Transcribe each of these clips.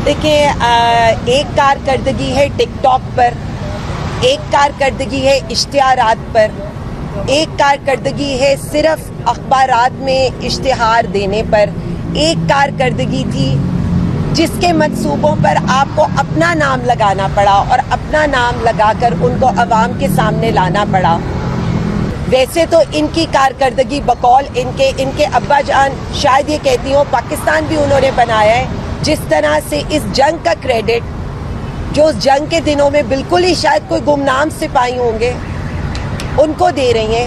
دیکھیں، ایک کارکردگی ہے ٹک ٹاک پر، ایک کارکردگی ہے اشتہارات پر، ایک کارکردگی ہے صرف اخبارات میں اشتہار دینے پر، ایک کارکردگی تھی جس کے منصوبوں پر آپ کو اپنا نام لگانا پڑا اور اپنا نام لگا کر ان کو عوام کے سامنے لانا پڑا۔ ویسے تو ان کی کارکردگی بقول ان کے ابا جان شاید یہ کہتی ہوں پاکستان بھی انہوں نے بنایا ہے، جس طرح سے اس جنگ کا کریڈٹ جو اس جنگ کے دنوں میں بالکل ہی شاید کوئی گمنام سپاہی ہوں گے ان کو دے رہی ہیں،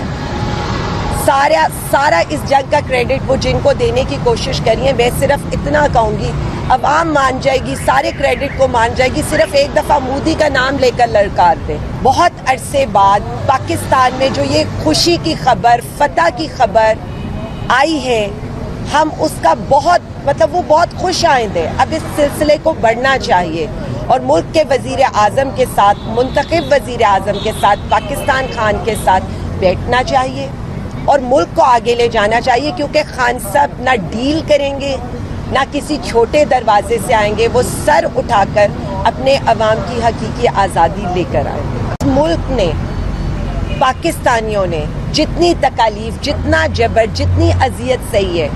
سارا اس جنگ کا کریڈٹ وہ جن کو دینے کی کوشش کری ہیں۔ میں صرف اتنا کہوں گی، عوام مان جائے گی، سارے کریڈٹ کو مان جائے گی، صرف ایک دفعہ مودی کا نام لے کر للکار دیں۔ بہت عرصے بعد پاکستان میں جو یہ خوشی کی خبر، فتح کی خبر آئی ہے، ہم اس کا وہ بہت خوش آئند ہے۔ اب اس سلسلے کو بڑھنا چاہیے اور ملک کے وزیر اعظم کے ساتھ، منتخب وزیر اعظم کے ساتھ، پاکستان خان کے ساتھ بیٹھنا چاہیے اور ملک کو آگے لے جانا چاہیے، کیونکہ خان صاحب نہ ڈیل کریں گے نہ کسی چھوٹے دروازے سے آئیں گے، وہ سر اٹھا کر اپنے عوام کی حقیقی آزادی لے کر آئیں گے۔ ملک نے، پاکستانیوں نے جتنی تکالیف، جتنا جبر، جتنی اذیت سہی ہے،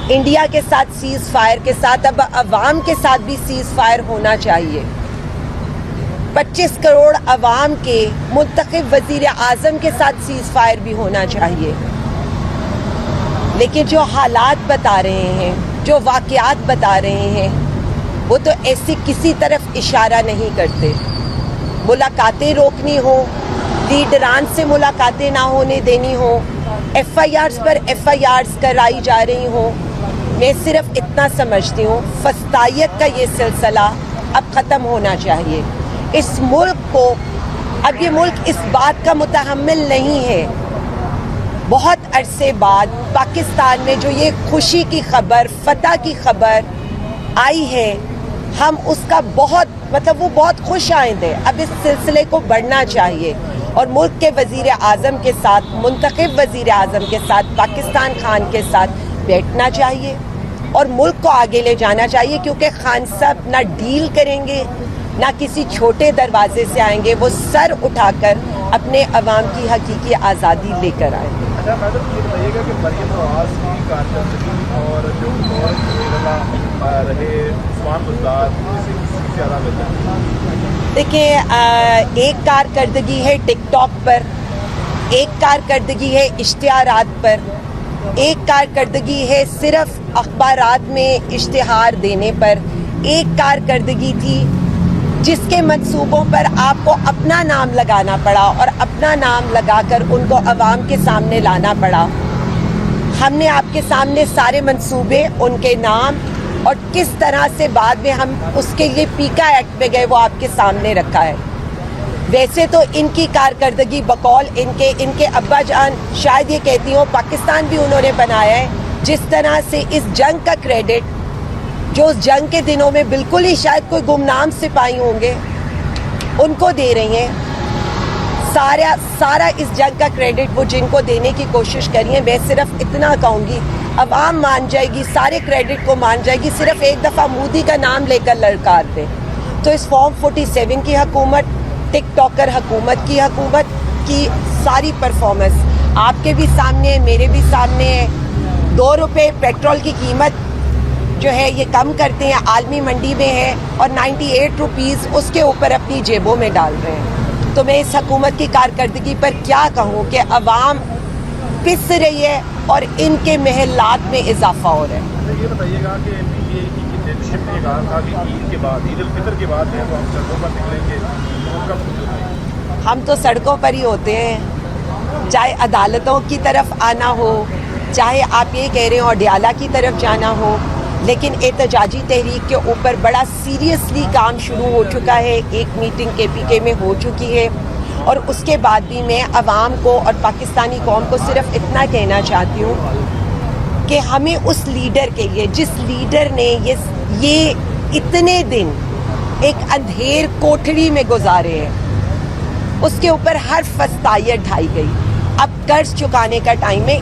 انڈیا کے ساتھ سیز فائر کے ساتھ اب عوام کے ساتھ بھی سیز فائر ہونا چاہیے۔ 25 کروڑ عوام کے منتخب وزیر اعظم کے ساتھ سیز فائر بھی ہونا چاہیے، لیکن جو حالات بتا رہے ہیں، جو واقعات بتا رہے ہیں، وہ تو ایسی کسی طرف اشارہ نہیں کرتے۔ ملاقاتیں روکنی ہوں، لیڈران سے ملاقاتیں نہ ہونے دینی ہوں، ایف آئی آرز پر ایف آئی آرز کرائی جا رہی ہوں، میں صرف اتنا سمجھتی ہوں فسطائیت کا یہ سلسلہ اب ختم ہونا چاہیے۔ اس ملک کو، اب یہ ملک اس بات کا متحمل نہیں ہے۔ بہت عرصے بعد پاکستان میں جو یہ خوشی کی خبر، فتح کی خبر آئی ہے، ہم اس کا وہ بہت خوش آئند ہے۔ اب اس سلسلے کو بڑھنا چاہیے اور ملک کے وزیر اعظم کے ساتھ، منتخب وزیر اعظم کے ساتھ، پاکستان خان کے ساتھ بیٹھنا چاہیے اور ملک کو آگے لے جانا چاہیے، کیونکہ خان صاحب نہ ڈیل کریں گے نہ کسی چھوٹے دروازے سے آئیں گے، وہ سر اٹھا کر اپنے عوام کی حقیقی آزادی لے کر آئیں گے۔ اچھا میڈم، یہ بتائیے گا کہ مریم نواز کی کارکردگی اور جو رہے عثمان بزدار سے زیادہ بہتر؟ دیکھیں، ایک کارکردگی ہے ٹک ٹاک پر، ایک کارکردگی ہے اشتہارات پر، ایک کارکردگی ہے صرف اخبارات میں اشتہار دینے پر، ایک کارکردگی تھی جس کے منصوبوں پر آپ کو اپنا نام لگانا پڑا اور اپنا نام لگا کر ان کو عوام کے سامنے لانا پڑا۔ ہم نے آپ کے سامنے سارے منصوبے، ان کے نام اور کس طرح سے بعد میں ہم اس کے لیے پیکا ایکٹ میں گئے وہ آپ کے سامنے رکھا ہے۔ ویسے تو ان کی کارکردگی بقول ان کے ابا جان شاید یہ کہتی ہوں پاکستان بھی انہوں نے بنایا ہے، جس طرح سے اس جنگ کا کریڈٹ جو اس جنگ کے دنوں میں بالکل ہی شاید کوئی گمنام سپاہی ہوں گے ان کو دے رہی ہیں۔ سارا اس جنگ کا کریڈٹ وہ جن کو دینے کی کوشش کری ہیں۔ میں صرف اتنا کہوں گی، عوام مان جائے گی، سارے کریڈٹ کو مان جائے گی، صرف ایک دفعہ مودی کا نام لے کر للکار دیں۔ تو اس فارم 47 کی حکومت، ٹک ٹاکر حکومت کی ساری پرفارمنس آپ کے بھی سامنے ہے، میرے بھی سامنے ہے۔ 2 روپے پیٹرول کی قیمت جو ہے یہ کم کرتے ہیں، عالمی منڈی میں ہے، اور 98 روپیز اس کے اوپر اپنی جیبوں میں ڈال رہے ہیں۔ تو میں اس حکومت کی کارکردگی پر کیا کہوں کہ عوام پس رہی ہے اور ان کے محلات میں اضافہ ہو رہا ہے۔ یہ بتائیے گا کہ پی ٹی آئی کی لیڈرشپ نے کہا تھا کہ عید کے بعد، عید الفطر کے بعد جو ہم سڑکوں پر نکلیں گے، ہم تو سڑکوں پر ہی ہوتے ہیں، چاہے عدالتوں کی طرف آنا ہو، چاہے آپ یہ کہہ رہے ہیں اڈیالہ کی طرف جانا ہو، لیکن احتجاجی تحریک کے اوپر بڑا سیریسلی کام شروع ہو چکا ہے۔ ایک میٹنگ KPK میں ہو چکی ہے، اور اس کے بعد بھی میں عوام کو اور پاکستانی قوم کو صرف اتنا کہنا چاہتی ہوں کہ ہمیں اس لیڈر کے لیے، جس لیڈر نے یہ اتنے دن ایک اندھیر کوٹھڑی میں گزارے ہیں، اس کے اوپر ہر فسطائیت ڈھائی گئی۔ اب قرض چکانے کا ٹائم ہے،